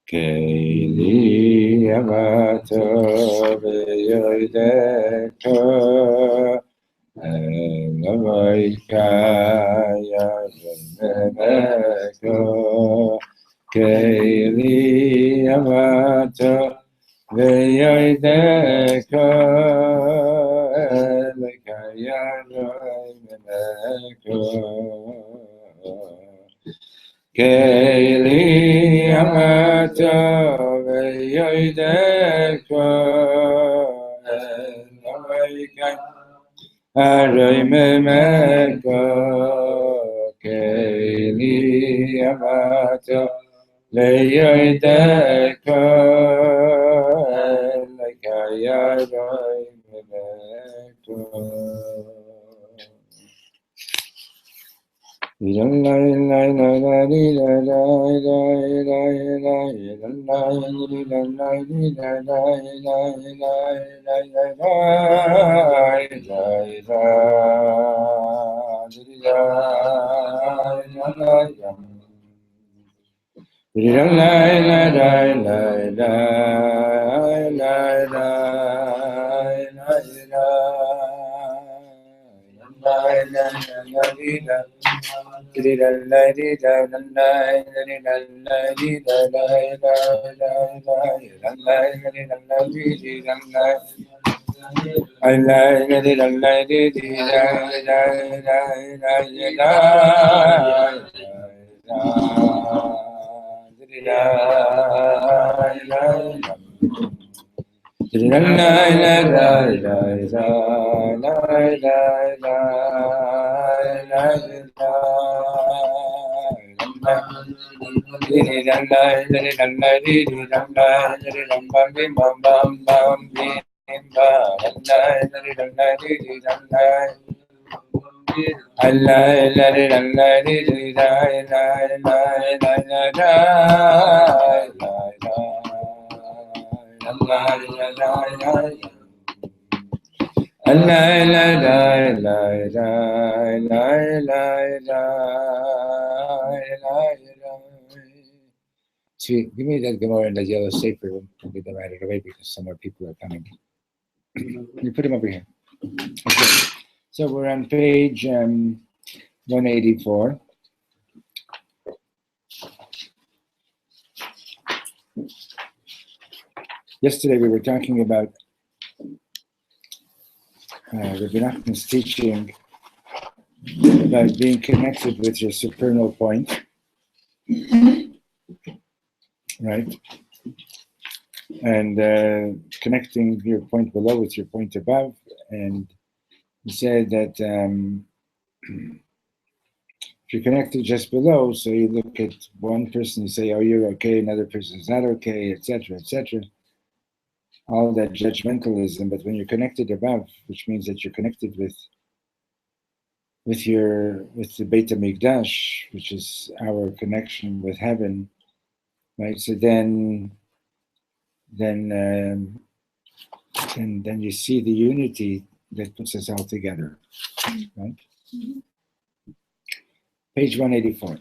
Keili amato v'yoideko Elavaikaya v'memeko Keili amato v'yoideko Elavaikaya v'memeko Keili amato v'yoideko Elavaikaya Aray memeko keili amato leyoideko lekaya aray memeko. See, give me that Gemara in the yellow safer room. I'll get them right away because some more people are coming. You put them over here. Okay. So we're on page 184. Yesterday we were talking about Rabbi Nachman's teaching about being connected with your supernal point, right? And connecting your point below with your point above. And he said that if you're connected just below, so you look at one person, you say, oh, you're okay, another person is not okay, etc., etc. All that judgmentalism, but when you're connected above, which means that you're connected with the Beit HaMikdash, which is our connection with heaven, right? So then you see the unity that puts us all together, right? Mm-hmm. Page 184.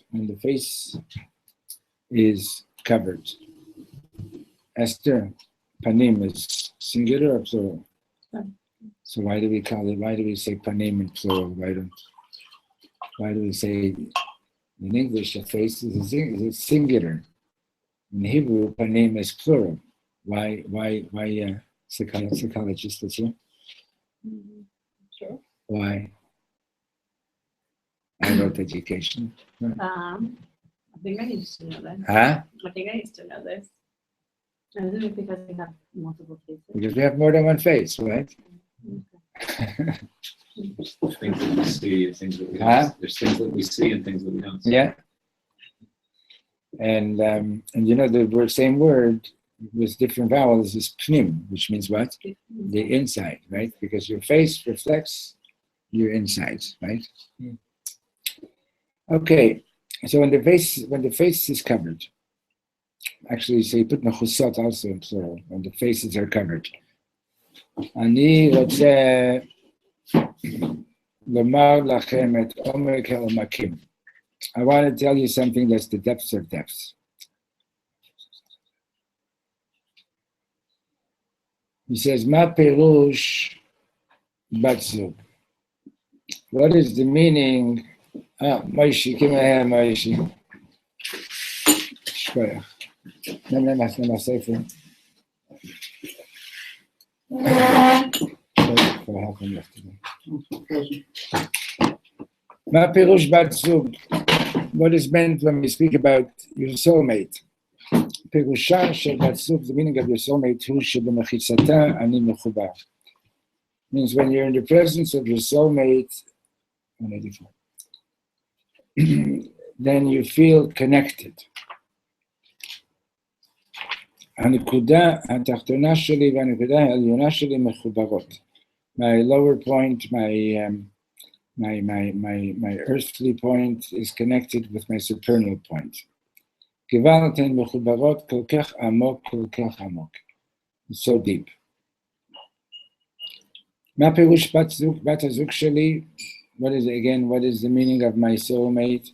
When the face is covered. Esther, panim is singular or plural? So why do we say panim in plural? Why do we say in English a face is singular? In Hebrew, panim is plural. Why psychologist, that's you? Sure. Why? Adult education. I think I used to know this. Huh? I think I used to know this. And is it because we have multiple faces? Because we have more than one face, right? Things that we see and things that we don't. There's things that we see and things that we don't see. Yeah. And you know the same word with different vowels is pnim, which means what? The inside, right? Because your face reflects your insides, right? Mm. Okay, so when the face is covered, actually, so you put mechusot also in plural when the faces are covered. Ani rotze lomar lachem et omek ha'omakim. I want to tell you something that's the depths of depths. He says, Ma perush bat zug. What is the meaning? Moshe, come here, Moshe. Shkoyach. Nema sefer. For helping yesterday. Ma perush bat zug. What is meant when we speak about your soulmate? Perusha shel bat zug, the meaning of your soulmate, hu shebemechitzata ani mechubar. Means when you're in the presence of your soulmate, then you feel connected. הנקודה התחתונה שלי והנקודה העליונה שלי מחוברות. My lower point, my earthly point is connected with my supernal point. גוואלד הן מחוברות כל כך עמוק, כל כך עמוק. It's so deep. מה פירוש בת הזוג שלי? What is the meaning of my soulmate?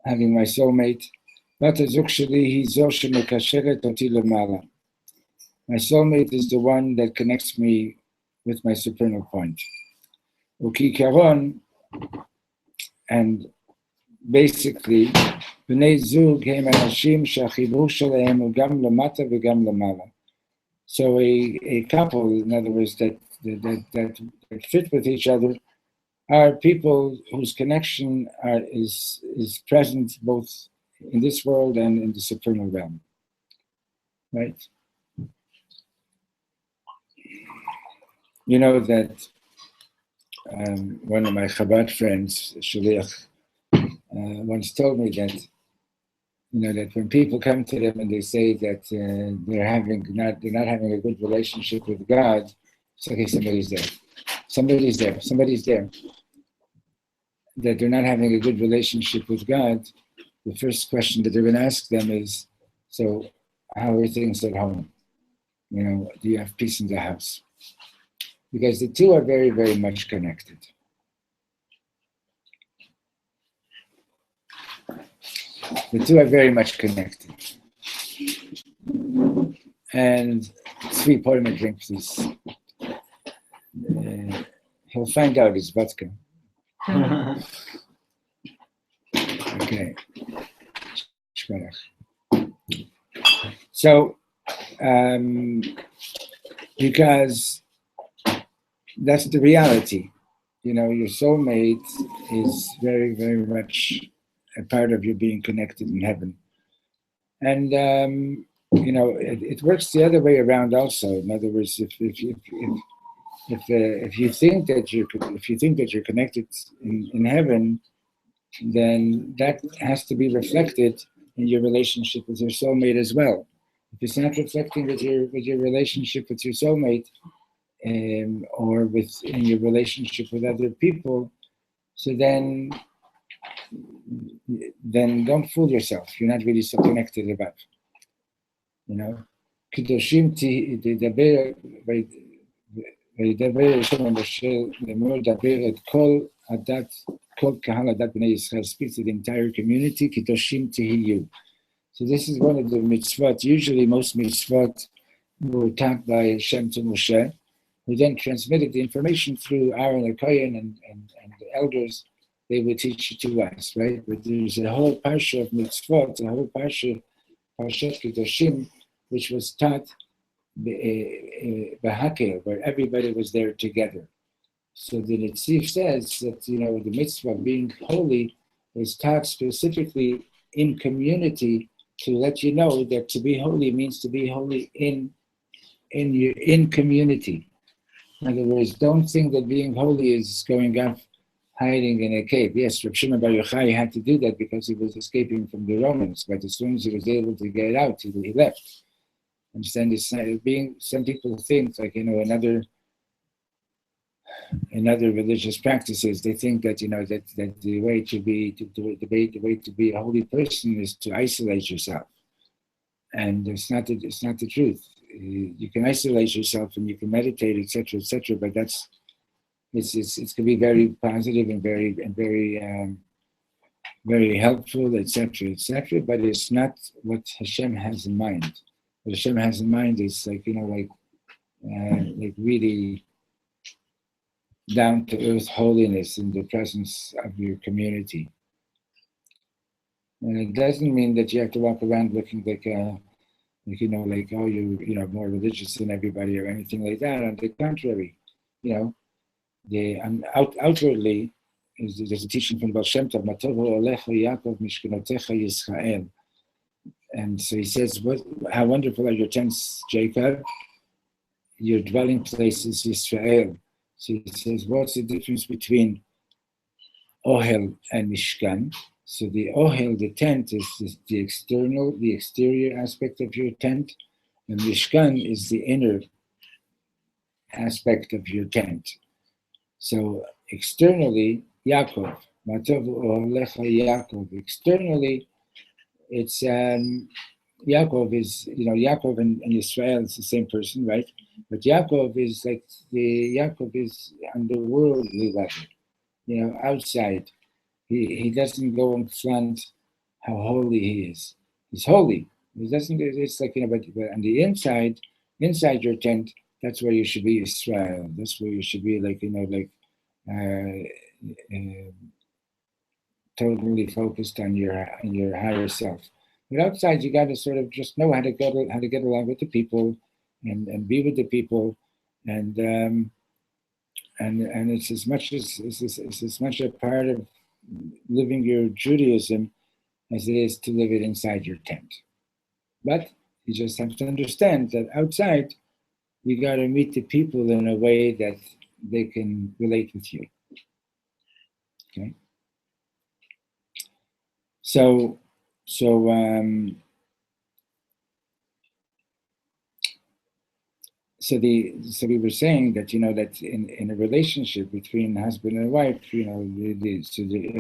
Having my soulmate. בת הזוג שלי היא זו שמקשרת אותי למעלה. My soulmate is the one that connects me with my supernal point. וכעיקרון, and basically, בני זוג הם אנשים שהחיבור שלהם הוא גם למטה וגם למעלה. So a couple, in other words, that fit with each other, are people whose connection is present both in this world and in the supernal realm, right? You know that one of my Chabad friends, Shaliach, once told me that, that when people come to them and they say that they're not having a good relationship with God, it's okay, somebody's there. That they're not having a good relationship with God, the first question that they're going to ask them is, so how are things at home? Do you have peace in the house? Because the two are very, very much connected. The two are very much connected. And Tzvi, pour him a drink, please. He'll find out it's vodka. Okay. So, because that's the reality, your soulmate is very, very much a part of you being connected in heaven. And, it works the other way around also. In other words, if you think that you're connected in heaven, then that has to be reflected in your relationship with your soulmate as well. If it's not reflecting with your relationship with your soulmate, or in your relationship with other people, so then don't fool yourself. You're not really so connected above. Kedoshim וידבר שם משה לאמור דבר את כל קהל הדת בני ישראל, speaks to the entire community, קדושים תהיו. So this is one of the mitzvot. Usually most mitzvot were taught by Hashem to Moshe, who then transmitted the information through Aaron the Kohen and the elders. They would teach it to us, right? But there's a whole parsha of mitzvot, a whole parshat Kedoshim, which was taught Bahakel, where everybody was there together. So the Netziv says that, the mitzvah of being holy is taught specifically in community to let you know that to be holy means to be holy in community. In other words, don't think that being holy is going up hiding in a cave. Yes, Reb Shlomo Bar Yochai had to do that because he was escaping from the Romans, but as soon as he was able to get out, he left. Understand this? Some people think like another religious practices. They think that that the way to be a holy person is to isolate yourself, and it's not the truth. You can isolate yourself and you can meditate, etc., but that's It's can be very positive and very helpful, etc., etc. But it's not what Hashem has in mind. What Hashem has in mind is like really down to earth holiness in the presence of your community. And it doesn't mean that you have to walk around looking like oh, you're more religious than everybody or anything like that. On the contrary, outwardly, there's a teaching from Baal Shem Tov, Matovu Olecha Yaakov Mishkenotecha Yisrael. And so he says, how wonderful are your tents, Jacob, your dwelling place is Yisrael. So he says, what's the difference between Ohel and Mishkan? So the Ohel, the tent, is the exterior aspect of your tent, and Mishkan is the inner aspect of your tent. So externally, Yaakov, Matovu Olecha Yaakov. Externally, it's Yaakov is, Yaakov and Israel is the same person, right? But Yaakov is on the worldly level, outside. He doesn't go and flaunt how holy he is. He's holy. He doesn't. It's like but on the inside your tent, that's where you should be Israel. That's where you should be totally focused on your higher self. But outside, you got to sort of just know how to get along with the people, and be with the people, and it's as much a part of living your Judaism as it is to live it inside your tent. But you just have to understand that outside, you got to meet the people in a way that they can relate with you. Okay. So we were saying that that in a relationship between husband and wife, a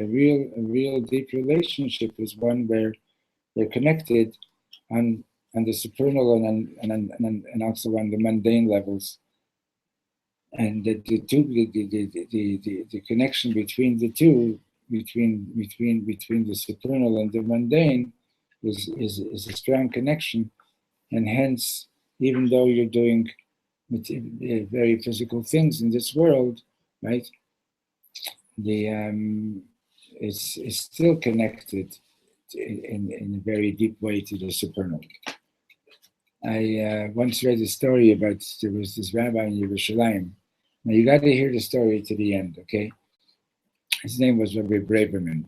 real deep relationship is one where they're connected on the supernal and also on the mundane levels, and that the connection between the two, between the supernal and the mundane, is a strong connection, and hence, even though you're doing very physical things in this world, right? It's still connected in a very deep way to the supernal. I once read a story about there was this rabbi in Yerushalayim. Now you got to hear the story to the end, okay? His name was Rabbi Braverman.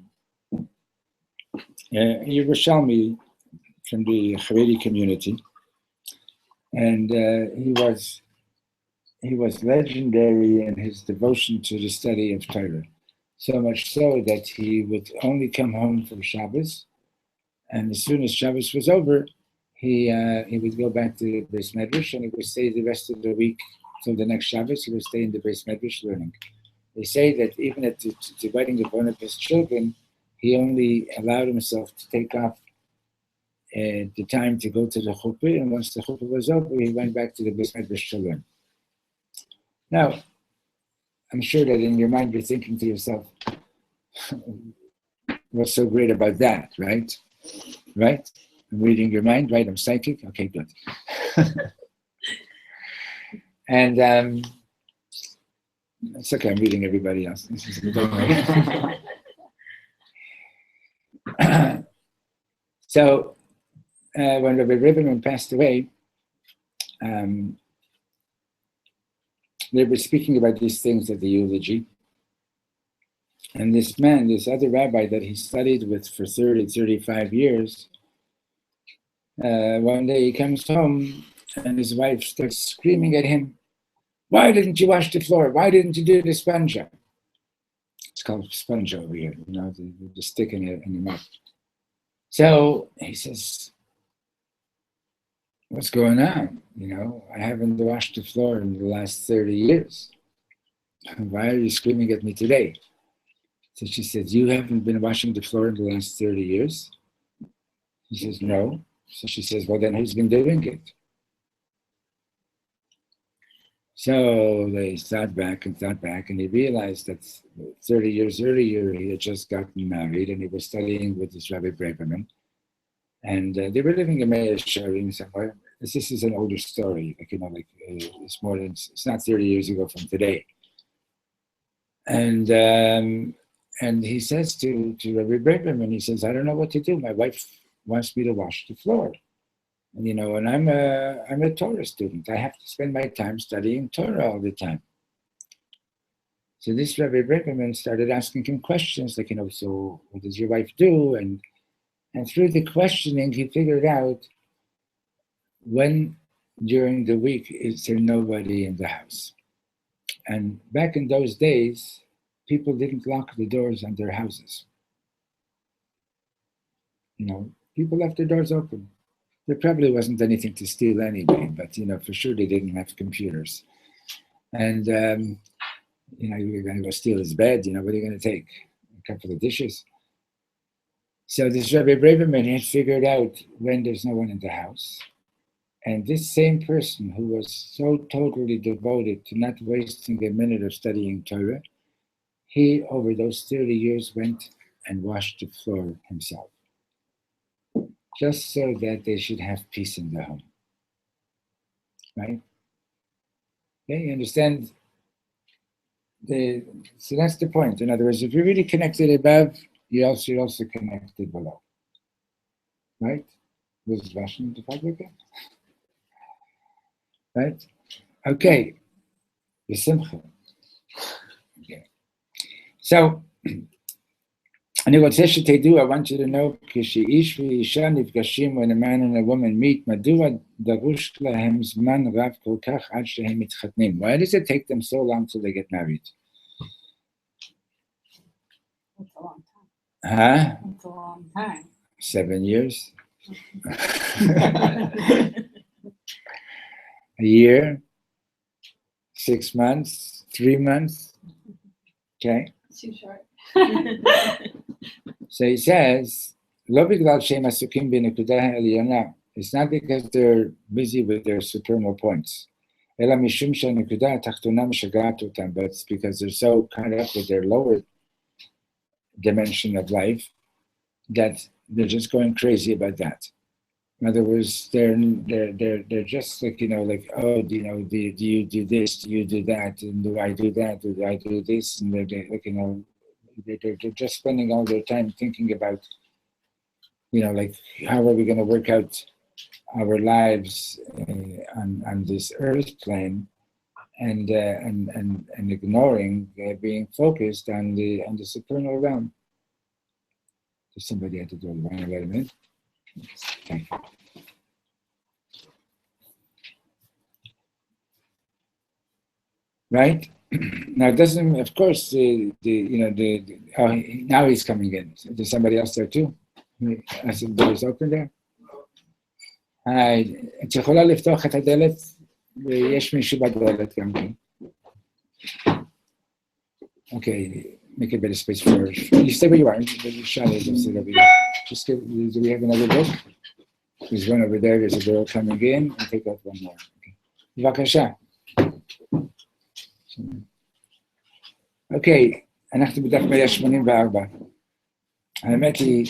Yerushalmi from the Haredi community, and he was legendary in his devotion to the study of Torah, so much so that he would only come home for Shabbos, and as soon as Shabbos was over, he would go back to the Beis Medrash, and he would stay the rest of the week till the next Shabbos. He would stay in the Beis Medrash learning. They say that even at the wedding of one of his children, he only allowed himself to take off the time to go to the chuppah, and once the chuppah was over, he went back to the Beis Medrash to learn. Now, I'm sure that in your mind you're thinking to yourself, what's so great about that, right? Right? I'm reading your mind, right? I'm psychic? Okay, good. And it's okay, I'm reading everybody else. So, when Rabbi Ribbon passed away, they were speaking about these things at the eulogy. And this other rabbi that he studied with for 35 years, one day he comes home and his wife starts screaming at him, "Why didn't you wash the floor? Why didn't you do the sponge?" It's called sponge over here, the stick in your mouth. So he says, "What's going on? I haven't washed the floor in the last 30 years. Why are you screaming at me today?" So she says, "You haven't been washing the floor in the last 30 years? He says, "No." So she says, "Well, then who's been doing it?" So they thought back, and he realized that 30 years earlier he had just gotten married, and he was studying with this Rabbi Braverman, and they were living in Meir Sharim somewhere. This is an older story, it's not 30 years ago from today. And he says to Rabbi Braverman, he says, I don't know what to do. My wife wants me to wash the floor. And I'm a Torah student. I have to spend my time studying Torah all the time. So this Rabbi Braverman started asking him questions like, so what does your wife do? And through the questioning, he figured out when during the week is there nobody in the house. And back in those days, people didn't lock the doors on their houses. People left their doors open. There probably wasn't anything to steal anyway, but for sure they didn't have computers. And you're going to go steal his bed. What are you going to take? A couple of dishes. So this Rabbi Braverman had figured out when there's no one in the house. And this same person who was so totally devoted to not wasting a minute of studying Torah, he, over those 30 years, went and washed the floor himself, just so that they should have peace in the home. Right? Okay, you understand? So that's the point. In other words, if you're really connected above, you're also connected below. Right? Was Russian the public? Right? Okay. The simcha. Okay. So, I want you to know, when a man and a woman meet, why does it take them so long till they get married? That's a long time. Huh? That's a long time. 7 years? A year? 6 months? 3 months? Okay. Too short. So he says, it's not because they're busy with their supernal points, but it's because they're so caught up with their lower dimension of life that they're just going crazy about that. In other words, they're just like, oh, do you do this? Do you do that? And do I do that? Do I do this? And they're just spending all their time thinking about, how are we going to work out our lives on this earth plane, and ignoring being focused on the supernal realm. There's somebody at the door. Want to let him in? Thank you. Right? Now it doesn't. Of course, now he's coming in. There's somebody else there too. I said, the door's open there. את יכולה לפתוח את הדלת, ויש מישהו בדלת גם כן. Okay, make a better space for her. You stay where you are. Just do we have another book? There's one over there. There's a girl coming in. I'll take out one more. בבקשה. אוקיי, אנחנו בדף 184. האמת היא,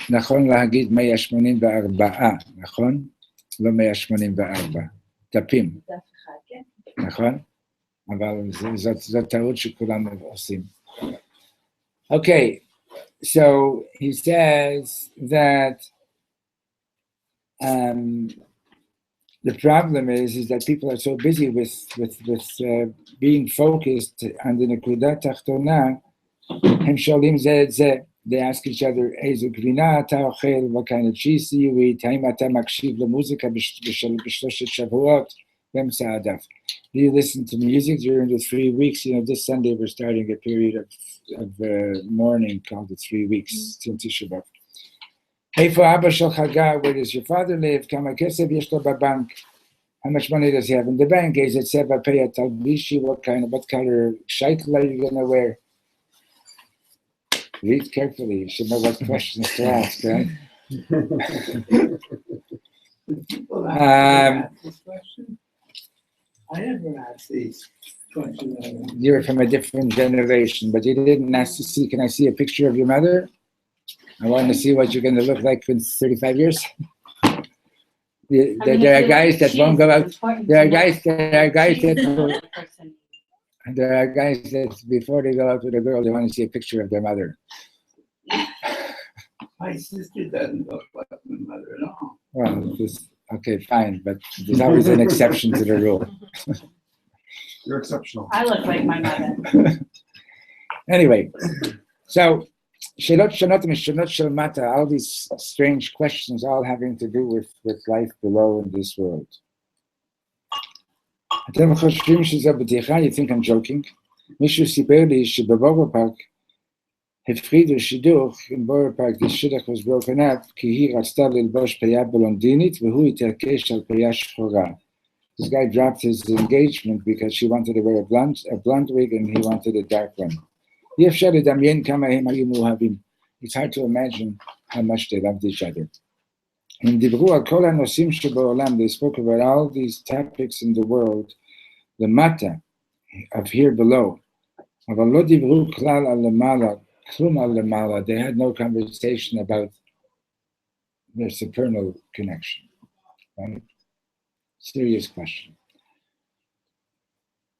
נכון להגיד 184, נכון? לא 184, דפים. דף אחד, כן. נכון? אבל זאת טעות שכולנו עושים. Okay, so he says that the problem is that people are so busy with being focused on the נקודה תחתונה, הם שואלים זה את זה. They ask each other, איזו גבינה אתה אוכל, what kind of cheese you eat, האם אתה מקשיב למוזיקה בשלושת שבועות, באמצע הדף. Do you listen to music during the 3 weeks? This Sunday we're starting a period of mourning called the 3 weeks, till Tisha B'Av. איפה אבא שלך גר? Where does your father live? כמה כסף יש לו בבנק? How much money does he have in the bank? Is it צבע פה התלבישי? What color shaitel are you going to wear? Read carefully. You should know what questions to ask, right? I never asked these questions. You're from a different generation, but you didn't ask to see, can I see a picture of your mother? I want to see what you're going to look like in 35 years. There are guys that won't go out. There are guys that before they go out with a girl, they want to see a picture of their mother. My sister doesn't look like my mother at all. Well, okay, fine, but there's always an exception to the rule. You're exceptional. I look like my mother. Anyway, so Shelot Shalot Mishonot Shalmata, all these strange questions, all having to do with life below in this world. You think I'm joking? Mishu סיפר לי שבבורא פארק הפרידו שידוך, in Borough Park the shidduch was broken up כי היא רצתה ללבוש פיה בלונדינית והוא התעקש על פיה שחורה. This guy dropped his engagement because she wanted to wear a blonde wig and he wanted a dark one. אי אפשר לדמיין כמה הם היו מאוהבים. It's hard to imagine how much they loved each other. הם דיברו על כל הנושאים שבעולם, they spoke about all these topics in the world, the mata of here below. אבל לא דיברו כלל על למעלה, כלום על למעלה. They had no conversation about their supernal connection. Right? Serious question.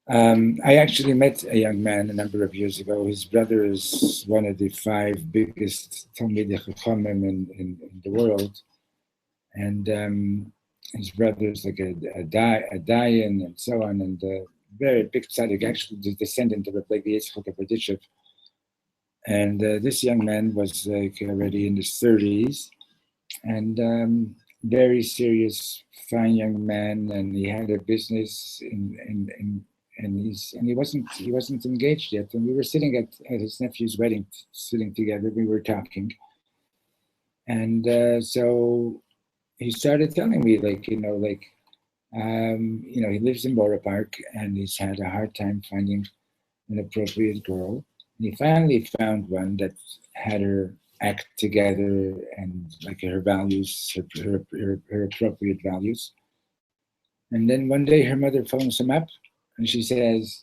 I actually met a young man a number of years ago. His brother is one of the 5 biggest Talmidei Chachamim in the world. And his brother is like a Dayan and so on, and very big tzaddik, actually the descendant of Reb Yitzchak of Berditchev. And this young man was already in his 30s, and very serious, fine young man, and he had a business and he wasn't engaged yet. And we were sitting at his nephew's wedding, sitting together. We were talking, and so he started telling me, he lives in Borough Park and he's had a hard time finding an appropriate girl. And he finally found one that had her act together and like her values, her appropriate values. And then one day her mother phones him up and she says,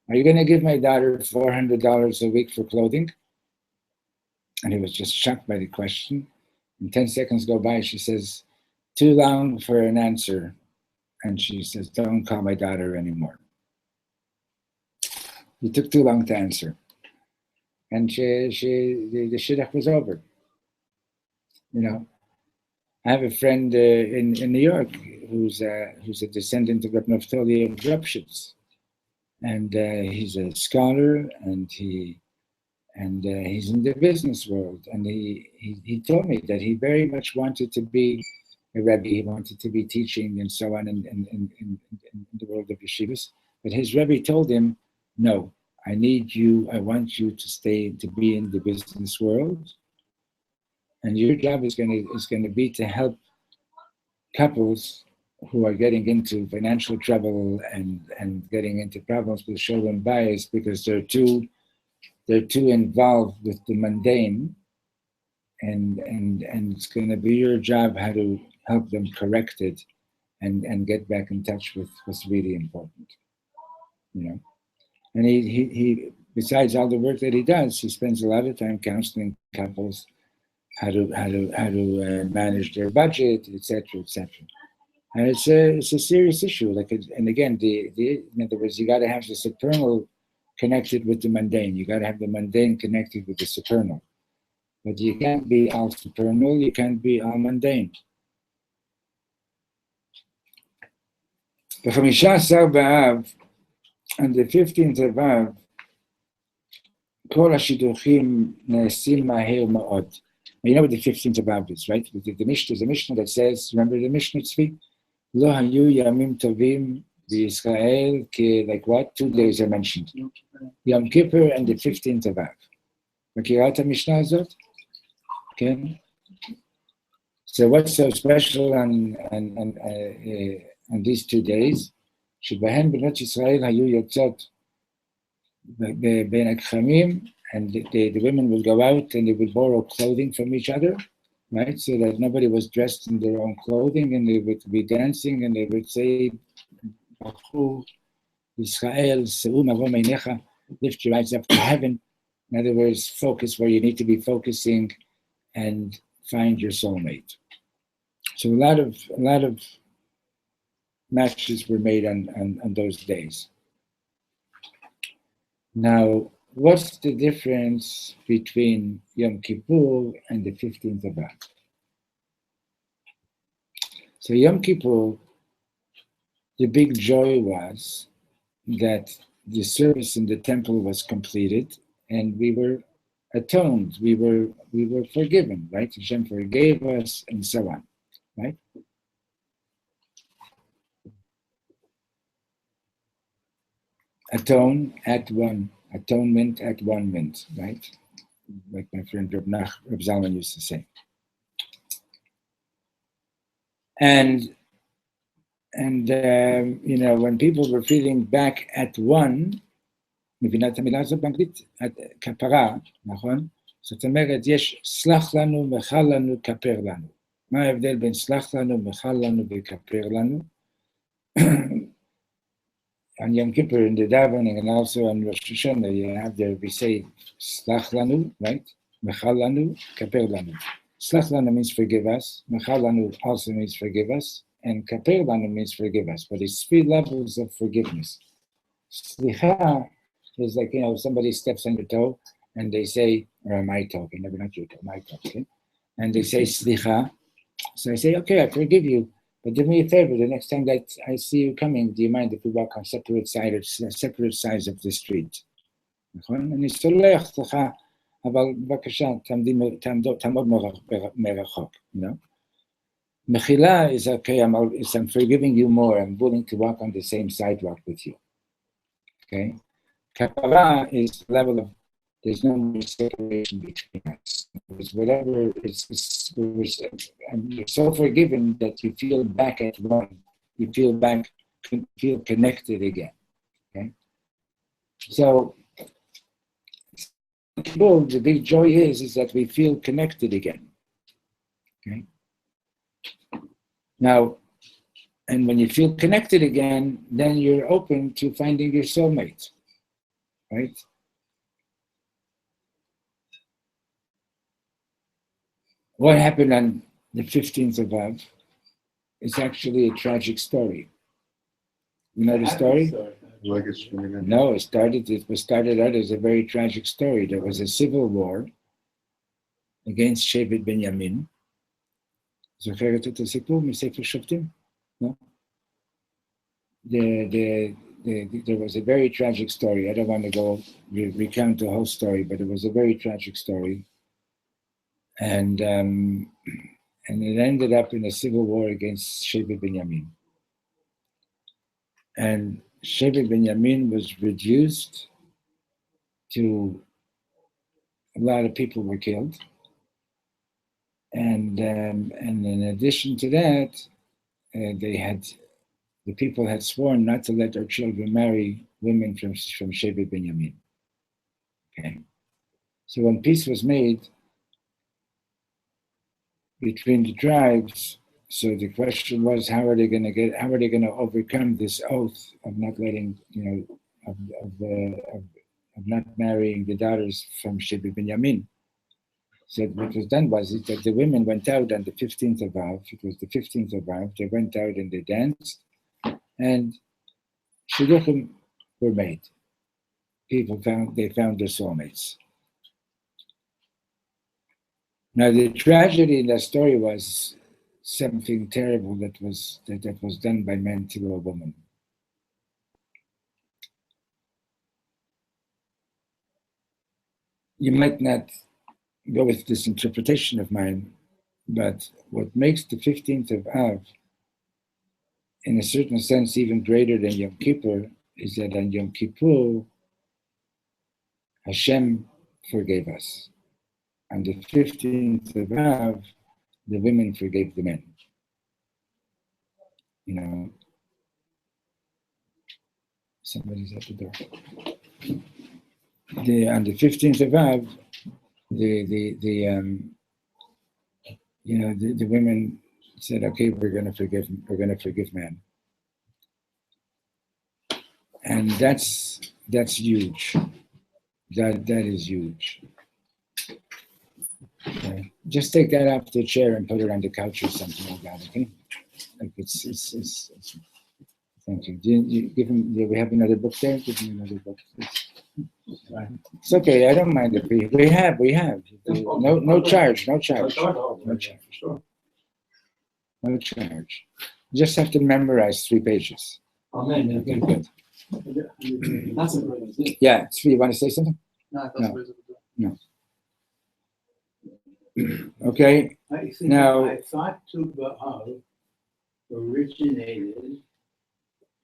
"Are you going to give my daughter $400 a week for clothing?" And he was just shocked by the question. And 10 seconds go by, she says, "Too long for an answer." And she says, "Don't call my daughter anymore." He took too long to answer. And the shidduch was over. I have a friend in New York who's a descendant of Reb Naftali of Dropshitz. And he's a scholar and he's in the business world. And he told me that he very much wanted to be a Rebbe, he wanted to be teaching and so on in the world of yeshivas. But his Rebbe told him, "No, I want you to be in the business world. And your job is going to be to help couples who are getting into financial trouble and getting into problems with shalom bias because they're too involved with the mundane, and it's going to be your job how to help them correct it and get back in touch with what's really important." And he besides all the work that he does, he spends a lot of time counseling couples how to manage their budget, etc., etc. And it's a serious issue. And again, in other words, you got to have the supernal connected with the mundane. You got to have the mundane connected with the supernal. But you can't be all supernal. You can't be all mundane. ב-15 באב, on the 15th of Av, כל השידוכים נעשים מהר מאוד. You know what the 15th of Av is, right? There's a Mishnah that says, remember the Mishnah Tzvi? לא היו ימים טובים בישראל, like what? 2 days are mentioned. Yom Kippur and the 15th of Av. מכירה את המשנה הזאת? כן? So what's so special on these 2 days? שבהם בנות ישראל היו יוצאות בין הכחמים, and the women will go out and they will borrow clothing from each other, right? So that nobody was dressed in their own clothing, and they would be dancing and they would say, Yisrael, Se'u marom einecha, lift your eyes up to heaven. In other words, focus where you need to be focusing and find your soulmate. So a lot of matches were made on those days. Now, what's the difference between Yom Kippur and the 15th of Av? So Yom Kippur, the big joy was that the service in the temple was completed and we were atoned, we were forgiven, right? Hashem forgave us and so on, right? Atonement at one mint, right? Like my friend Reb Zalman used to say. And when people were feeling back at one, מבינה את המילה הזאת באנגלית? כפרה, נכון? זאת אומרת, יש סלח לנו, מחל לנו, כפר לנו. מה ההבדל בין סלח לנו, מחל לנו וכפר לנו? On Yom Kippur in the davening and also on Rosh Hashanah, you have there, we say, Slach lanu, right? Mechal lanu, kaper lanu. Slach lanu means forgive us. Mechal lanu also means forgive us. And kaper lanu means forgive us. But it's 3 levels of forgiveness. Slicha is like, somebody steps on your toe and they say, or my toe, okay, never not your toe, my toe, okay? And they say, Slicha. So I say, okay, I forgive you. But do me a favor, the next time that I see you coming, do you mind if we walk on separate sides of the street? אני סולח לך, אבל בבקשה, תעמוד מרחוק, מחילה is okay, I'm forgiving you more, I'm willing to walk on the same sidewalk with you. Okay? Kapara is the level of, there's no more separation between us. It's whatever, you're so forgiven that you feel back at one. You feel connected again. Okay? So, the big joy is that we feel connected again. Okay? Now, and when you feel connected again, then you're open to finding your soulmate. Right? What happened on the 15th of Av is actually a tragic story. You know the story? No, it was started out as a very tragic story. There was a civil war against Shevet Benjamin. זוכרת את הסיפור מספר שופטים? No? There was a very tragic story. I don't want to go recount the whole story, but it was a very tragic story. And it ended up in a civil war against Shevet Benjamin. And Shevet Benjamin was reduced to, a lot of people were killed. And in addition to that, the people had sworn not to let their children marry women from Shevet Benjamin. Okay. So when peace was made between the tribes, so the question was, how are they going to overcome this oath of not letting, of not marrying the daughters from Shevet Benjamin? So what was done was that the women went out on the 15th of Av. It was the 15th of Av. They went out and they danced, and shidduchim were made. People found their soulmates. Now the tragedy in that story was something terrible that was done by men to a woman. You might not go with this interpretation of mine, but what makes the 15th of Av, in a certain sense, even greater than Yom Kippur, is that on Yom Kippur, Hashem forgave us. On the 15th of Av, the women forgave the men. Somebody's at the door. On the 15th of Av, the women said, okay, we're going to forgive man. And that's huge. That is huge. Okay. Just take that off the chair and put it on the couch or something like that. Okay. Like it's thank you. Do you give him? Do we have another book there? Give him another book, please. It's okay. I don't mind if we have. No charge. No charge. No charge. No charge. You just have to memorize 3 pages. Amen. Okay, good. That's a great idea. Yeah, Tzvi, you want to say something? No. Okay. I think Now- I thought Tu B'Av originated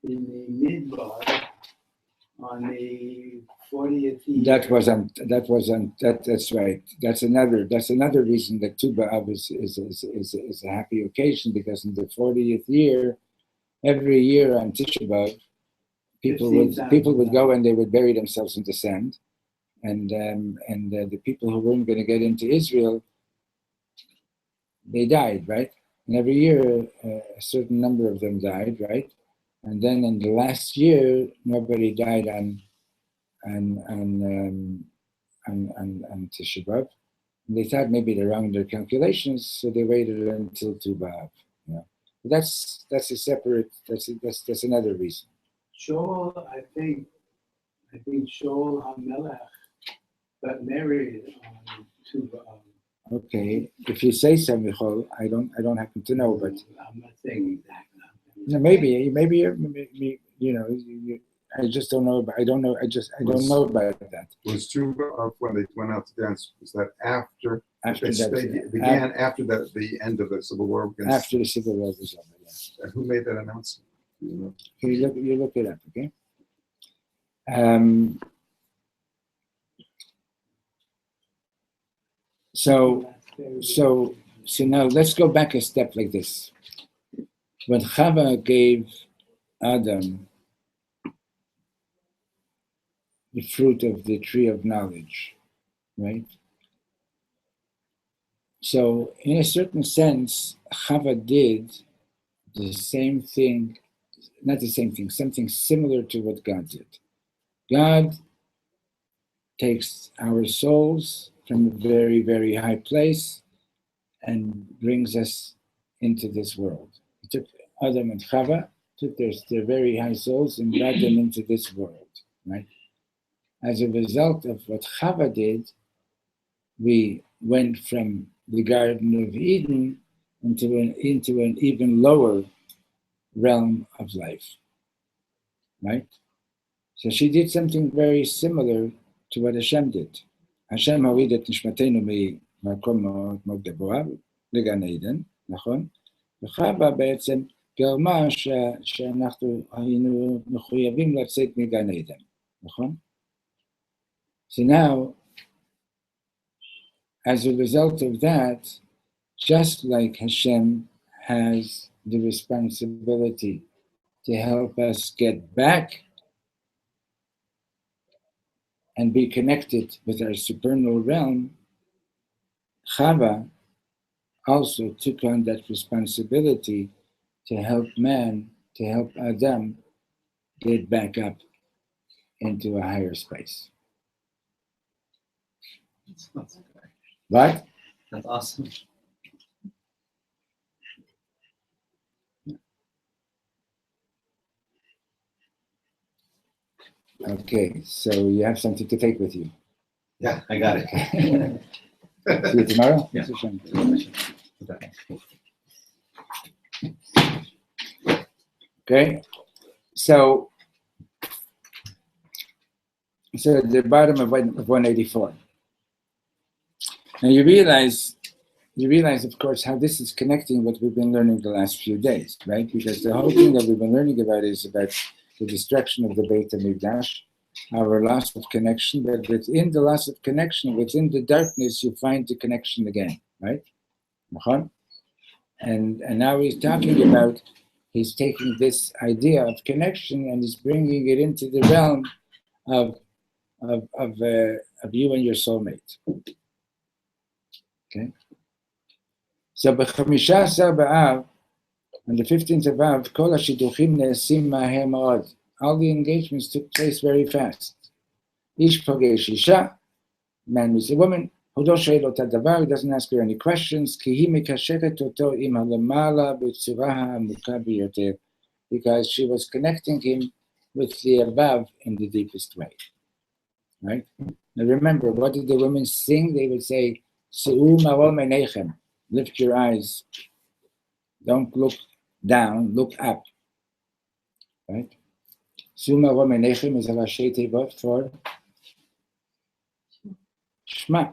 in the Midbar on the 40th year. That's right. That's another reason that Tu B'Av is a happy occasion, because in the 40th year, every year on Tisha B'Av, people would go and they would bury themselves in the sand, and the people who weren't going to get into Israel, they died, right? And every year a certain number of them died, right? And then in the last year, nobody died on Tisha B'Av. And they thought maybe they're wrong in their calculations, so they waited until Tu B'Av. You know, but that's a separate. That's another reason. Shaul, I think Shaul HaMelech got married on Tu B'Av. Okay, if you say so, Michal, I don't happen to know, but I'm not saying exactly. no, maybe you know. I just don't know. I don't know. I don't know about that. Was Tu B'Av when they went out to dance? Was that after? After They that, began after the end of the Civil War. after the Civil War was over. Yeah. And who made that announcement? Do you know? You look it up, okay? So now let's go back a step like this. When Chava gave Adam the fruit of the tree of knowledge, right? So in a certain sense, Chava did the same thing, not the same thing, something similar to what God did. God takes our souls from a very, very high place and brings us into this world. He took Adam and Chava, took their very high souls and brought them into this world, right? As a result of what Chava did, we went from the Garden of Eden into an even lower realm of life, right? So she did something very similar to what Hashem did. Hashem הוריד את נשמתנו ממקום מאוד מאוד גבוה לגן עדן, נכון? וחווה בעצם גרמה שאנחנו היינו מחויבים לצאת מגן עדן, נכון? So now, as a result of that, just like Hashem has the responsibility to help us get back and be connected with our supernal realm, Chava also took on that responsibility to help man, to help Adam get back up into a higher space. That's Right? That's awesome. Okay, so you have something to take with you. Yeah, I got it. See you tomorrow? Yeah. Okay, so at the bottom of 184. Now you realize, of course, how this is connecting what we've been learning the last few days, right? Because the whole thing that we've been learning about is about the destruction of the Beit HaMikdash, our loss of connection, but within the loss of connection, within the darkness, you find the connection again, right? And now he's talking about, he's taking this idea of connection and he's bringing it into the realm of you and your soulmate. Okay. So ב-15 באב, on the 15th of Av, כל השידוכים נעשים מהר מאוד. all the engagements took place very fast. Ish pogesh isha, man meets a woman. Hodo she'elo tadavar, he doesn't ask her any questions. Ki hi mikasheret oto im halamala b'tzura ha'amuka biyoter, because she was connecting him with the above in the deepest way. Right? Now remember, what did the women sing? They would say, Se'u marom einechem, lift your eyes. Don't look down, look up. Right? Se'u marom einechem is a Rashi Tevot for Shema.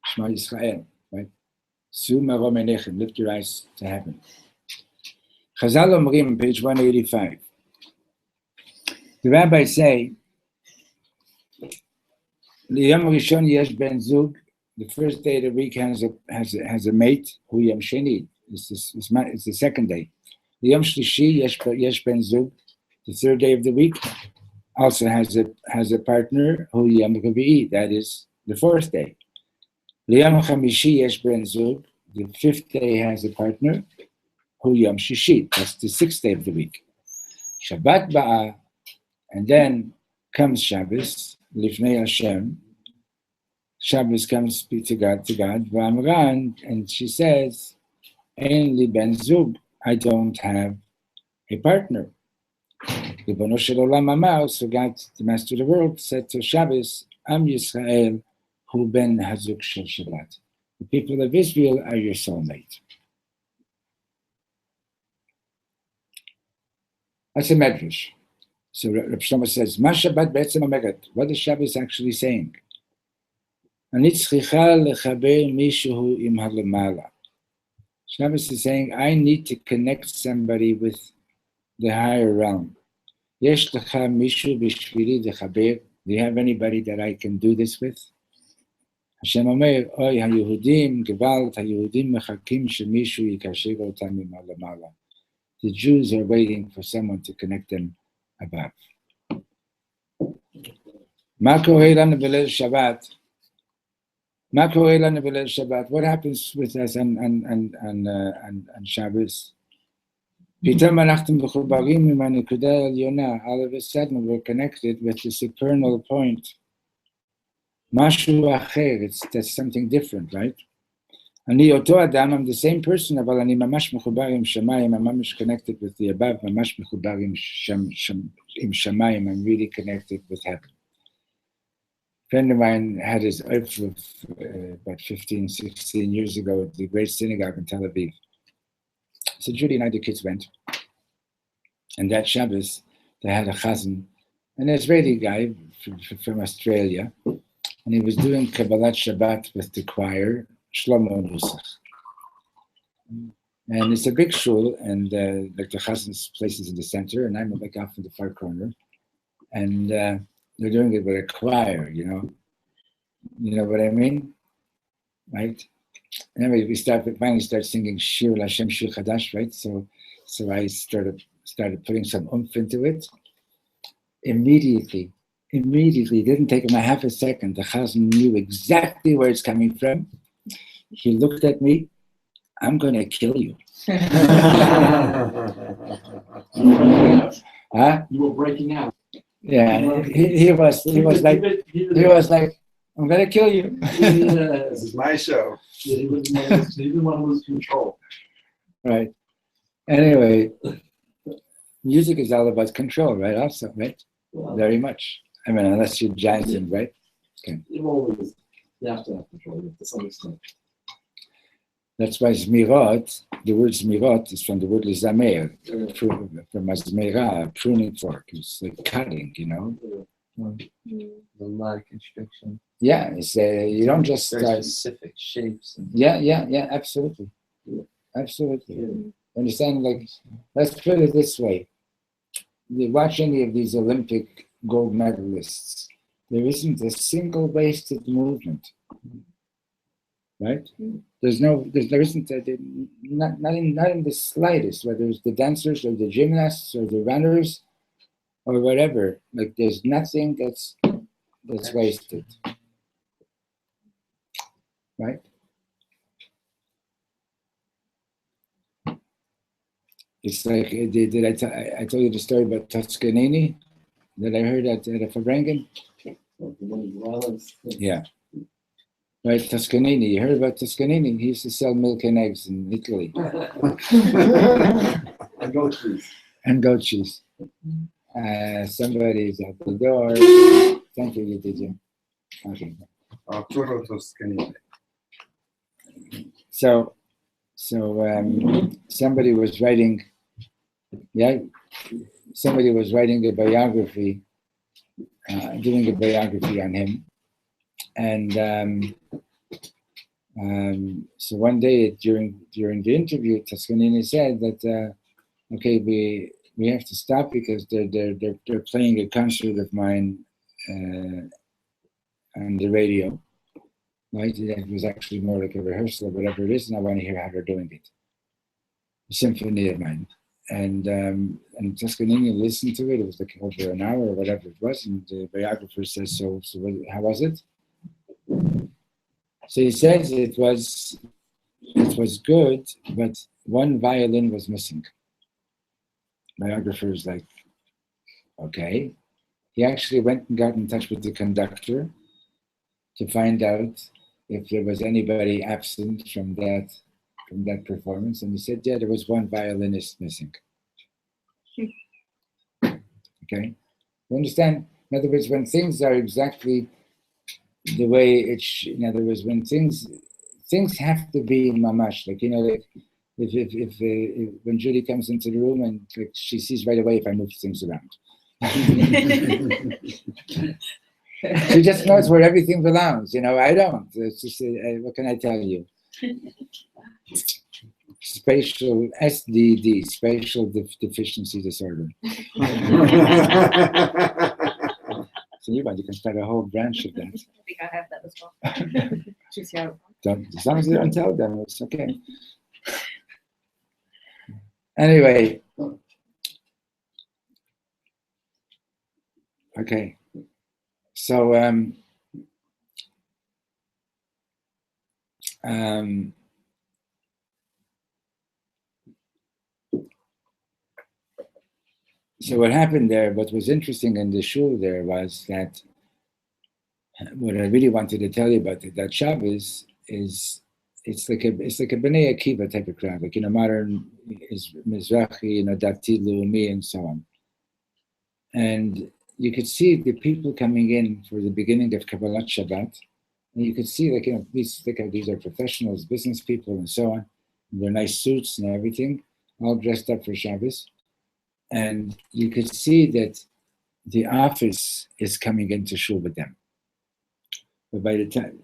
Shema Yisrael. Right? Se'u marom einechem, lift your eyes to heaven. Chazal Omrim, page 185. The rabbis say, Liyam Rishon yesh ben zug. The first day of the week has a mate. Hu yom sheni. It's the second day. Liyam shlishi yesh ben zug. The third day of the week also has a partner. Hu yom revi'i. That is the fourth day. Liyam chamishi yesh ben zug. The fifth day has a partner. Hu yom shishi. That's the sixth day of the week. Shabbat ba'a, and then comes Shabbos. Lifnei Hashem. Shabbos comes to God, V'amran, and she says, Ein li ben zug, I don't have a partner. Ribono shel olam amar, so God, the Master of the world, said to Shabbos, Am Yisrael, hu ben hazuk shel Shabbat. The people of Israel are your soulmate. That's a medrash. So Reb Shlomo says, Ma Shabbat be'etzem omeret. What is Shabbos actually saying? Shabbos is saying, I need to connect somebody with the higher realm. Do you have anybody that I can do this with? Hashem Omer, Oy HaYehudim, Gewalt HaYehudim mechakim shemishu yikasher otam mimala. The Jews are waiting for someone to connect them above. Ma koreh lanu b'leil Shabbat. What happens with us on Shabbos? All of a sudden, we're connected with the supernal point. That's something different, right? I'm the same person, but I'm mamash connected with the above. I'm really connected with heaven. A friend of mine had his oif about 15, 16 years ago at the great synagogue in Tel Aviv. So Judy and I, the kids went. And that Shabbos, they had a chazan, an Israeli guy from Australia. And he was doing Kabbalat Shabbat with the choir, Shlomo Nusach. And it's a big shul, and like the chazan's place is in the center, and I'm like off in the far corner. And they're doing it with a choir, you know what I mean, right? Anyway, we finally start singing Shir Lashem Shir Chadash, right? So I started putting some oomph into it. Immediately, it didn't take him a half a second. The chazan knew exactly where it's coming from. He looked at me. I'm going to kill you. Huh? You were breaking out. Yeah, he was like, I'm gonna kill you. This is my show. Yeah, he didn't want to lose control. Right. Anyway, music is all about control, right? Also, right? Well, Very much. I mean, unless you're Johnson, right? Okay. you always have to have control to some extent. That's why Zmirot, the word Zmirot is from the word Lizamer, from Azmera, a pruning fork. It's like cutting, you know? A lot of construction. Yeah, it's you don't just Very start. specific shapes. And Yeah, absolutely. Absolutely. Understand? Like, let's put it this way. You watch any of these Olympic gold medalists, there isn't a single wasted movement. Right? There isn't not in the slightest, whether it's the dancers or the gymnasts or the runners or whatever. Like there's nothing that's wasted. Right? It's like, I told you the story about Toscanini that I heard at a Fabrengen? Yeah. Right, Toscanini. You heard about Toscanini? He used to sell milk and eggs in Italy. And goat cheese. And goat cheese. Somebody's at the door. Thank you, did you? Okay. Arturo Toscanini. So somebody was writing, somebody was writing a biography, doing a biography on him. And so one day during the interview, Toscanini said that, okay, we have to stop because they're playing a concert of mine on the radio. Right? It was actually more like a rehearsal or whatever it is, and I want to hear how they're doing it. A symphony of mine. And Toscanini listened to it. It was like over an hour or whatever it was, and the biographer says, so how was it? So he says it was good, but one violin was missing. Biographer is like, okay. He actually went and got in touch with the conductor to find out if there was anybody absent from that performance, and he said, yeah, there was one violinist missing. Okay, you understand? In other words, when things are exactly the way in other words, when things have to be mamash, like like if when Judy comes into the room and like, she sees right away if I move things around. She just knows where everything belongs. I don't. It's just, what can I tell you? Spatial SDD, spatial deficiency disorder. So you can start a whole branch of that. I think I have that as well. She's here. As long as you don't tell them, it's okay. Anyway. Okay. So so what happened there, what was interesting in the shul there was that what I really wanted to tell you about that Shabbos is it's like a Bnei Akiva type of crowd, like modern is Mizrahi, Dati, Leumi, and so on. And you could see the people coming in for the beginning of Kabbalat Shabbat, and you could see these are professionals, business people, and so on. And their nice suits and everything, all dressed up for Shabbos. And you could see that the office is coming into shul with them. But by the time,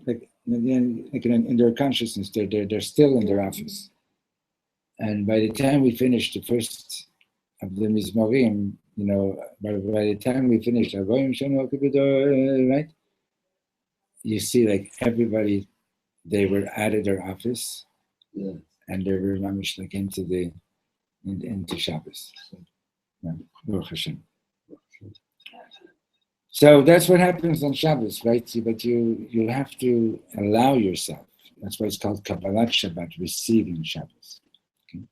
in their consciousness, they're still in their office. And by the time we finish the first of the Mizmorim, by the time we finish, right? You see, like everybody, they were out of their office, and they were mamish like into Shabbos. Baruch Hashem. So that's what happens on Shabbos, right? But you have to allow yourself. That's why it's called Kabbalat Shabbat, receiving Shabbos. Okay?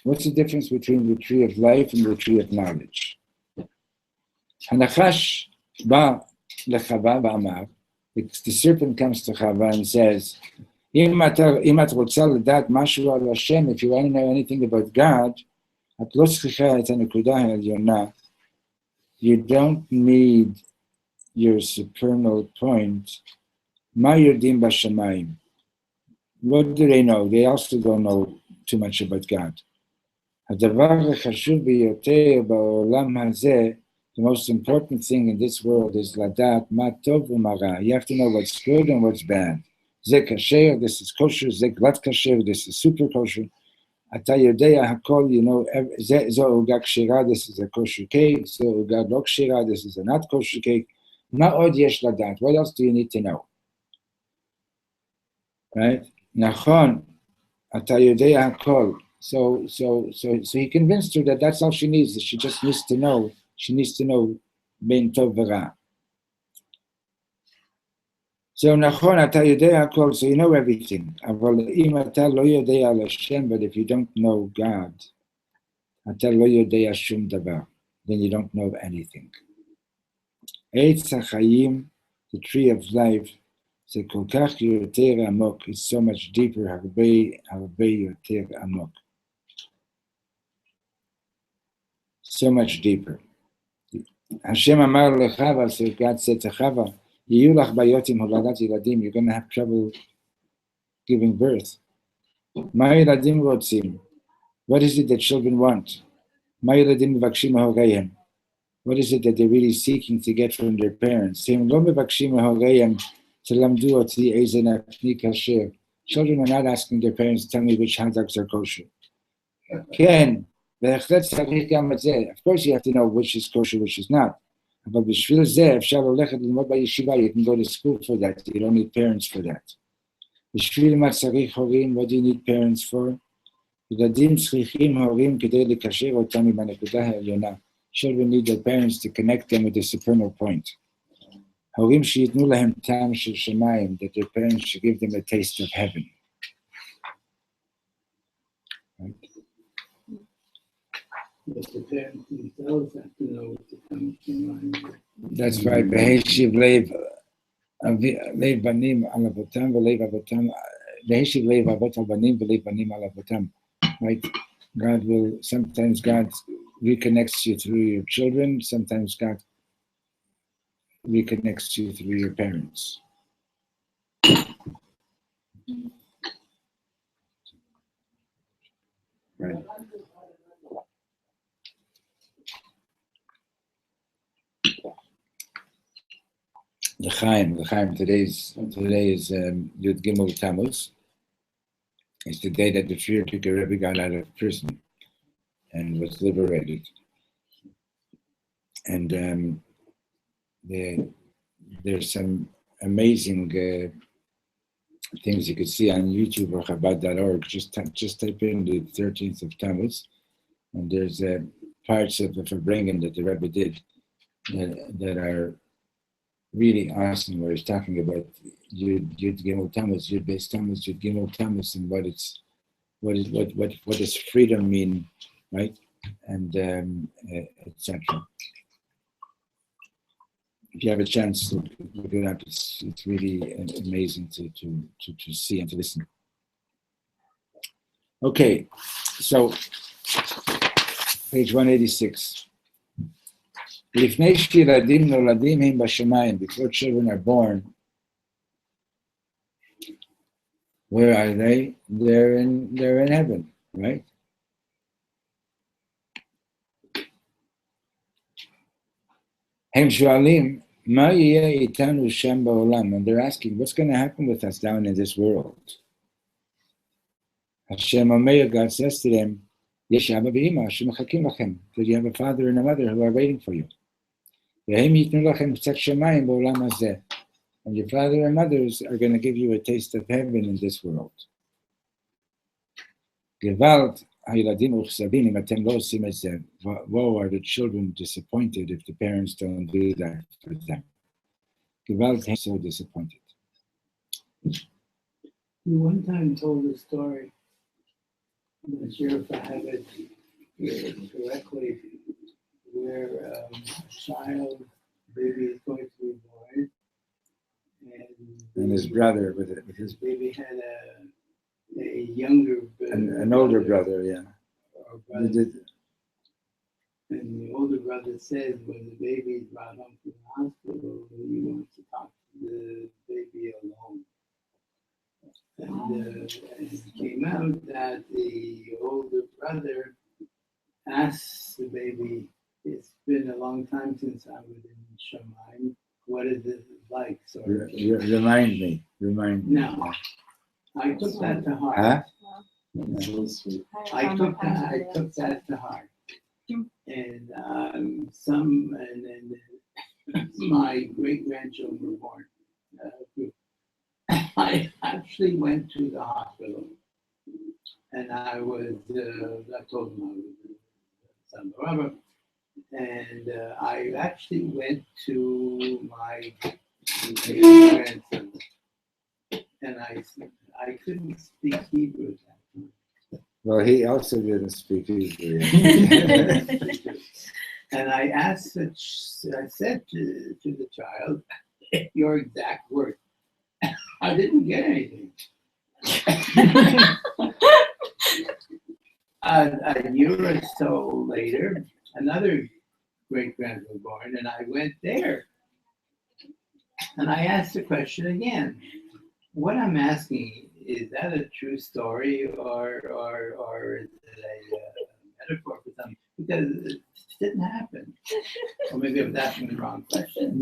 What's the difference between the tree of life and the tree of knowledge? Hanachash ba lechava ba'amar. The serpent comes to Chava and says, if you want to know anything about God, you don't need your supernal point. What do they know? They also don't know too much about God. The most important thing in this world is ladat ma tov u'mara. You have to know what's good and what's bad. Ze kasher, this is kosher. Ze glat kasher, this is super kosher. Ata yodea hakol, ze uga kshira, this is a kosher cake. Ze uga lo kshira, this is a not kosher cake. Ma od yesh ladat. What else do you need to know? Right? Nachon, ata yodea hakol. So he convinced her that that's all she needs. That she just needs to know. She needs to know ben tov v'ra. So nachon ata yodei hakol, so you know everything. Aval im ata lo yodei al Hashem, but if you don't know God, ata lo yodei shum davar, then you don't know anything. Eitz hachayim, the tree of life, זה כל כך יותר עמוק, it's so much deeper, הרבה יותר עמוק. So much deeper. השם אמר לחווה, so God said to Chava, יהיו לך בעיות עם הולדת ילדים, you're going to have trouble giving birth. מה ילדים רוצים? What is it that children want? מה ילדים מבקשים מהוריהם? What is it that they're really seeking to get from their parents? הם לא מבקשים מהוריהם, תלמדו אותי איזה נקני כשר. Children are not asking their parents to tell me which hot dogs are kosher. כן, בהחלט צריך גם את זה. Of course you have to know which is kosher, which is not. אבל בשביל זה אפשר ללכת ללמוד בישיבה. You can go to school for that. You don't need parents for that. בשביל מה צריך הורים? What do you need parents for? ילדים צריכים הורים כדי לקשר אותם עם הנקודה העליונה. Children need their parents to connect them with the supernal point. הורים שיתנו להם טעם של שמיים, that their parents should give them a taste of heaven. Right? But the parents themselves have to know what to come to mind. That's right. והשיב לב בנים על אבותם ולב אבותם, והשיב לב אבות על בנים ולב בנים על אבותם. Right? God will, sometimes God reconnects you through your children, sometimes God reconnects you through your parents. Right. L'chaim, today is Yud Gimel Tammuz. It's the day that the Frierdiker Rebbe got out of prison and was liberated. And there's some amazing things you could see on YouTube or Chabad.org. Just type in the 13th of Tammuz, and there's parts of the Farbrengen that the Rebbe did that are really awesome, where he's talking about Yud Gimel Tammuz, Yud Beis Tammuz, Yud Gimel Tammuz, and what does freedom mean, right? And etc. If you have a chance, look it up. It's really amazing to see and to listen. Okay, so page 186. לפני שילדים נולדים הם בשמיים, before children are born, where are they? They're in heaven, right? הם שואלים, מה יהיה איתנו שם בעולם? And they're asking, what's going to happen with us down in this world? Hashem Omer, God says to them, יש אבא ואמא שמחכים לכם. That you have a father and a mother who are waiting for you. והם ייתנו לכם קצת שמיים בעולם הזה. And your father and mothers are going to give you a taste of heaven in this world. גוואלד הילדים מוכזבים אם אתם לא עושים את זה. Woe are the children disappointed if the parents don't do that for them. גוואלד הם so disappointed. You one time told a story, I'm not sure if I have it correctly, where a child, baby is going to be born, And his brother with his baby had a younger brother. An older brother, yeah. Or brother. And the older brother says when the baby is brought home from the hospital, he wants to talk to the baby alone. And it came out that the older brother asked the baby, it's been a long time since I was in Shamayim. What is it like? So Remind me. No, I took that to heart. Huh? It's really sweet. I took that to heart. And my great grandchildren were born. I actually went to the hospital, and I told them I was son of Robert, and I actually went to my grandson I couldn't speak Hebrew at that time. Well, he also didn't speak Hebrew. And I said to the child, your exact word. I didn't get anything. A year or so later, another great-grandson was born, and I went there. And I asked the question again. What I'm asking, is that a true story or is it a metaphor for something? Because it didn't happen. Or maybe I was asking the wrong question.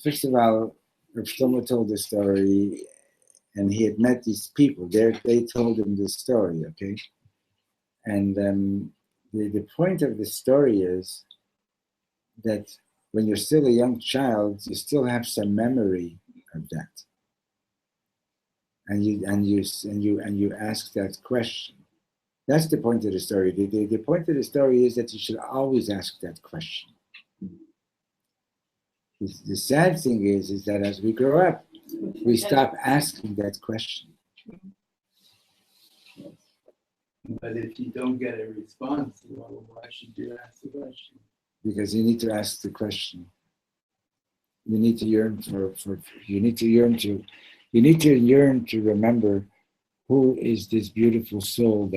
First of all, Reb Shlomo told the story, and he had met these people. They told him the story, okay? And the point of the story is that when you're still a young child, you still have some memory of that, and you ask that question. That's the point of the story. The point of the story is that you should always ask that question. The sad thing is that as we grow up, we stop asking that question. But if you don't get a response, well, why should you ask the question? Because you need to ask the question. You need to yearn to remember who is this beautiful soul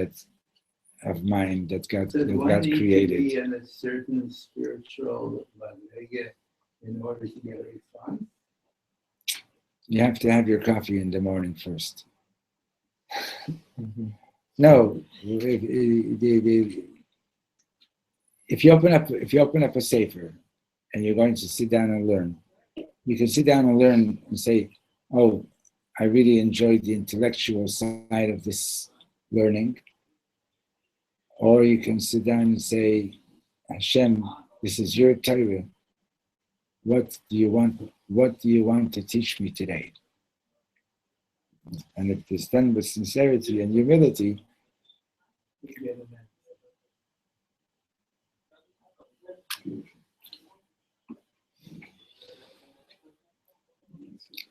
of mine that God created. To be in a certain spiritual level in order to get a response? You have to have your coffee in the morning first. No, if you open up a sefer and you're going to sit down and learn, you can sit down and learn and say, "Oh, I really enjoyed the intellectual side of this learning," or you can sit down and say, "Hashem, this is your Torah. What do you want to teach me today?" And if it's done with sincerity and humility,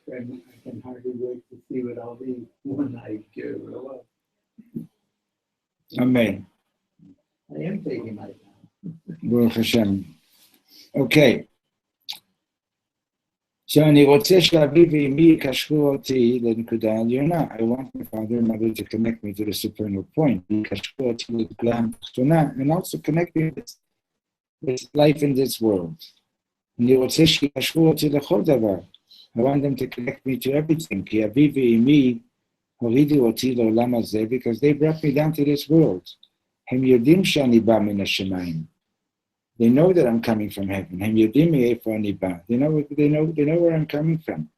I can hardly wait to see what I'll be when I grow up. Amen. I am taking my time. Baruch Hashem. Okay. So אני רוצה שאבי ואמי יקשרו אותי לנקודה העליונה. I want my father and mother to connect me to the supernal point. יקשרו אותי לנקודה התחתונה, and also connect me with life in this world. אני רוצה שיקשרו אותי לכל דבר. I want them to connect me to everything. כי אבי ואמי הורידו אותי לעולם הזה, because they brought me down to this world. הם יודעים שאני בא מן השמיים. They know that I'm coming from heaven. הם יודעים מאיפה אני בא. They know where I'm coming from.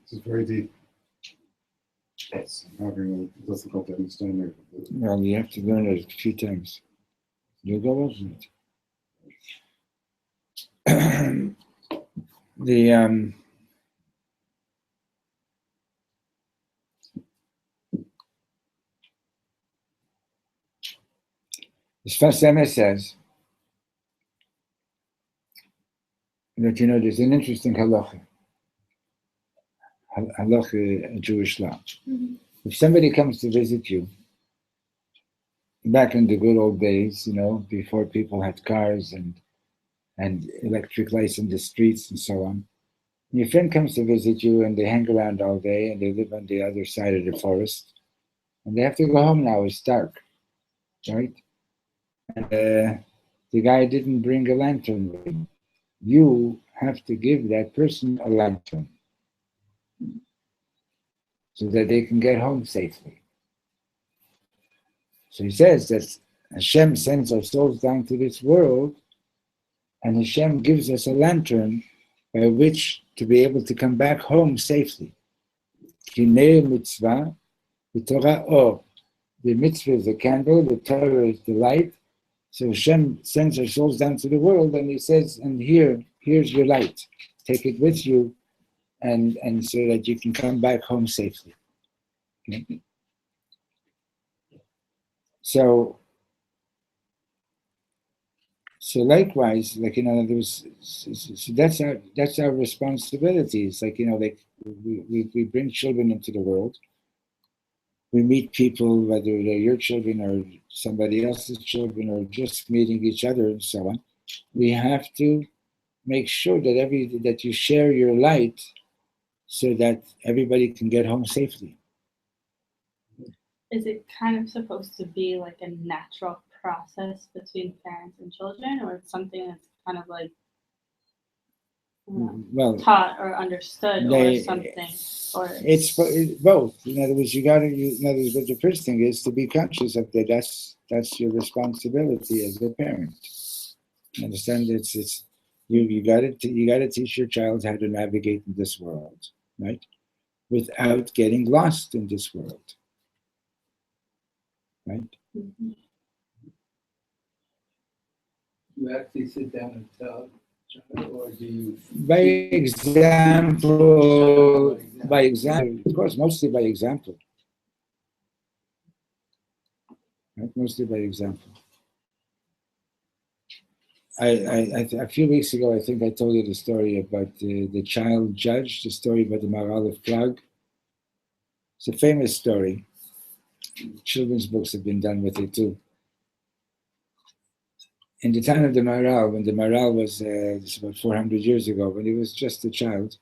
This is very deep. Yes, I'm having a difficult understanding. Well, you have to learn it a few times. You'll go over it. The Sfas Emes says that, there's an interesting halacha, Jewish law. Mm-hmm. If somebody comes to visit you, back in the good old days, before people had cars and electric lights in the streets and so on, your friend comes to visit you and they hang around all day and they live on the other side of the forest and they have to go home now, it's dark, right? And the guy didn't bring a lantern with him. You have to give that person a lantern so that they can get home safely. So he says that Hashem sends our souls down to this world, and Hashem gives us a lantern by which to be able to come back home safely. Kinei mitzvah, the Torah or. The mitzvah is the candle, the Torah is the light. So Hashem sends our souls down to the world, and he says, and here here's your light. Take it with you, and so that you can come back home safely. Okay? So likewise, like so that's our responsibility. It's like like we bring children into the world. We meet people, whether they're your children or somebody else's children, or just meeting each other and so on. We have to make sure that you share your light, so that everybody can get home safely. Is it kind of supposed to be like a natural process between parents and children, or it's something that's kind of like taught or understood or something? Or it's both. In other words, but the first thing is to be conscious of that. That's your responsibility as a parent. Understand? It's you got to teach your child how to navigate in this world, right? Without getting lost in this world, right? Mm-hmm. You actually sit down and tell, or do you? By example, of course, mostly by example. Right? Mostly by example. A few weeks ago, I think I told you the story about the child judge, the story about the Maharal of Prague. It's a famous story. Children's books have been done with it too. In the time of the Maharal, when the Maharal was about 400 years ago, when he was just a child.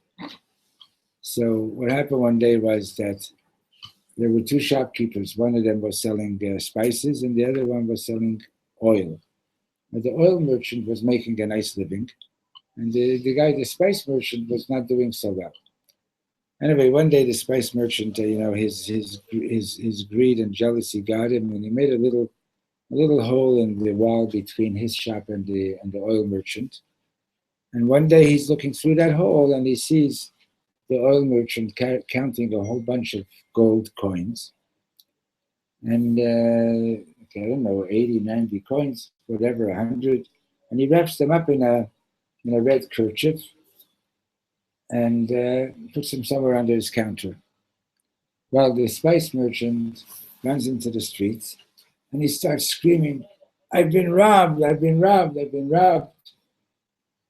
So what happened one day was that there were two shopkeepers. One of them was selling spices, and the other one was selling oil. Now, the oil merchant was making a nice living, and the spice merchant was not doing so well. Anyway, one day the spice merchant, his greed and jealousy got him, and he made a little hole in the wall between his shop and the oil merchant. And one day he's looking through that hole, and he sees the oil merchant counting a whole bunch of gold coins. And I don't know, 80, 90 coins, whatever, 100. And he wraps them up in a red kerchief and puts them somewhere under his counter. Well, the spice merchant runs into the streets and he starts screaming, "I've been robbed, I've been robbed, I've been robbed."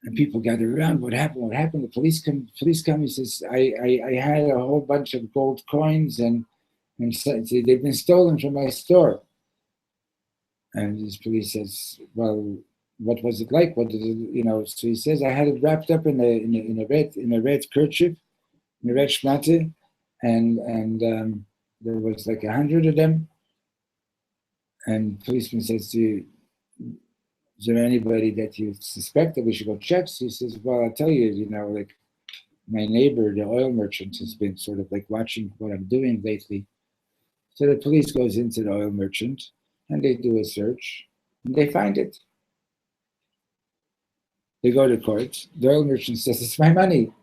And people gather around. What happened? What happened? The police come. He says, I had a whole bunch of gold coins and so they've been stolen from my store. And this police says, "Well, what was it like? What did it, So he says, "I had it wrapped up in a red kerchief, in a red schmate, and there was like 100 of them." And the policeman says, "Is there anybody that you suspect that we should go check?" So he says, "Well, I'll tell you, like my neighbor, the oil merchant, has been sort of like watching what I'm doing lately." So the police goes into the oil merchant and they do a search and they find it. They go to court. The oil merchant says, "It's my money."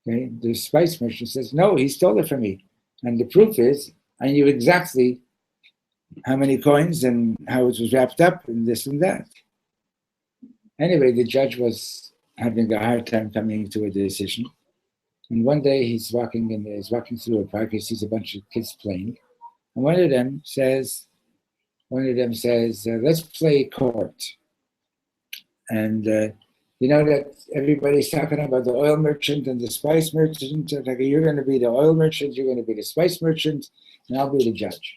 Okay? The spice merchant says, "No, he stole it from me. And the proof is I knew exactly how many coins and how it was wrapped up and this and that." Anyway, the judge was having a hard time coming to a decision. And one day he's walking through a park. He sees a bunch of kids playing. And one of them says, "Let's play court." And that everybody's talking about the oil merchant and the spice merchant. Like, you're going to be the oil merchant, you're going to be the spice merchant, and I'll be the judge.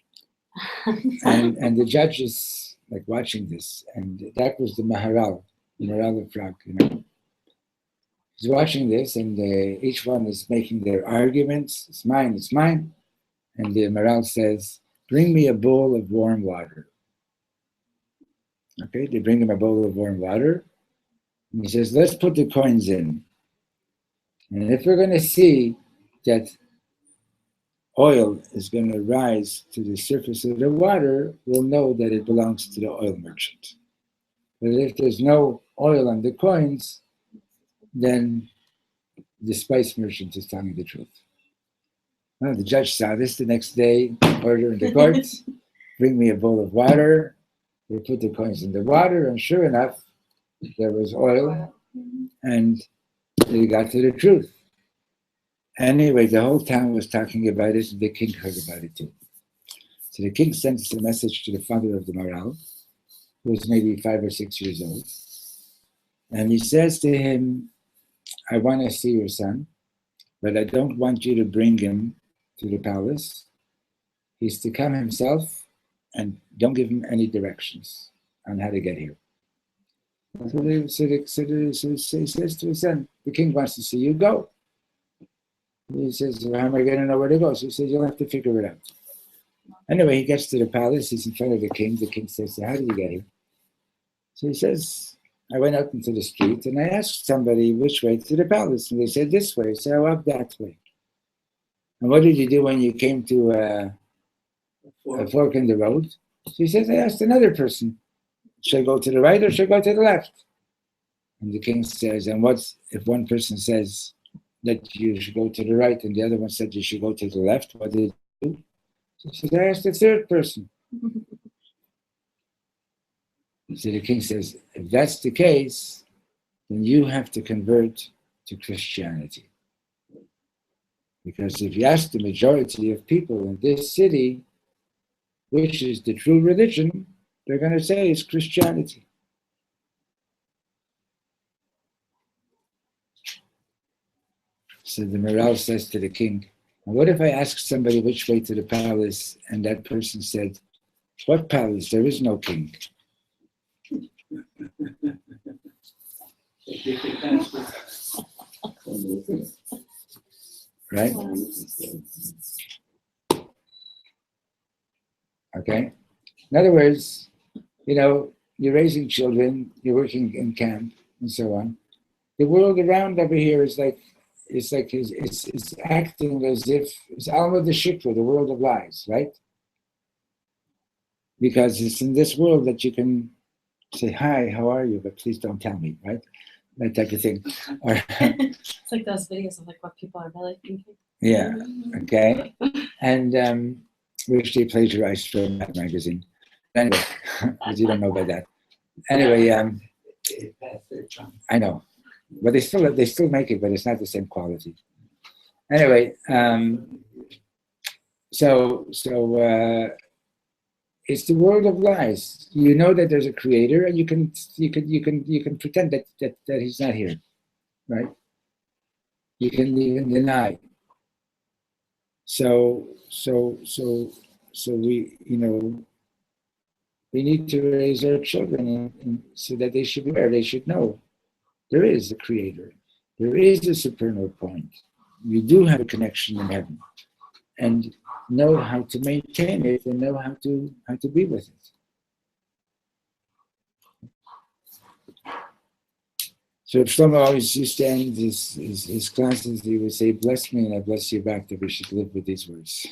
and the judge is like watching this, and that was the Maharal of Prague. He's watching this, and each one is making their arguments. It's mine, it's mine. And the Maharal says, "Bring me a bowl of warm water." Okay, they bring him a bowl of warm water. And he says, "Let's put the coins in. And if we're going to see that oil is going to rise to the surface of the water, we'll know that it belongs to the oil merchant. But if there's no oil on the coins, then the spice merchant is telling the truth." Well, the judge saw this the next day, order in the courts, "Bring me a bowl of water." They put the coins in the water, and sure enough, there was oil And they got to the truth. Anyway, the whole town was talking about it, and the king heard about it too. So the king sends a message to the father of the Maral, who was maybe 5 or 6 years old. And he says to him, I want to see your son, but I don't want you to bring him to the palace. He's to come himself, and don't give him any directions on how to get here. So he says to his son, the king wants to see you, go. He says, well, how am I going to know where to go? So he says, you'll have to figure it out. Anyway, he gets to the palace. He's in front of the king. The king says, so how did you get here? So he says, I went out into the street and I asked somebody which way to the palace. And they said, this way. So I walked that way. And what did you do when you came to a fork in the road? So he says, I asked another person, should I go to the right or should I go to the left? And the king says, and what if one person says that you should go to the right and the other one said you should go to the left? What did you do? So he says, I asked the third person. So the king says, if that's the case, then you have to convert to Christianity. Because if you ask the majority of people in this city, which is the true religion, they're going to say it's Christianity. So the Maral says to the king, what if I ask somebody which way to the palace and that person said, what palace? There is no king. Right? Okay? In other words, you're raising children, you're working in camp, and so on. The world around over here is it's acting as if it's Alma the Shikra, the world of lies, right? Because it's in this world that you can say, hi, how are you? But please don't tell me, right? That type of thing. Or, It's like those videos of what people are really thinking. Yeah, okay. And which they plagiarized from that magazine. Anyway, but you don't know about that. Anyway, I know. But they still make it, but it's not the same quality. Anyway, so it's the world of lies. You know that there's a creator, and you can pretend that he's not here, right? You can even deny. So we we need to raise our children so that they should be aware. They should know there is a creator. There is a supernal point. You do have a connection in heaven, and know how to maintain it and know how to be with it. So Reb Shlomo always used to end his classes. He would say, "Bless me, and I bless you back." That we should live with these words.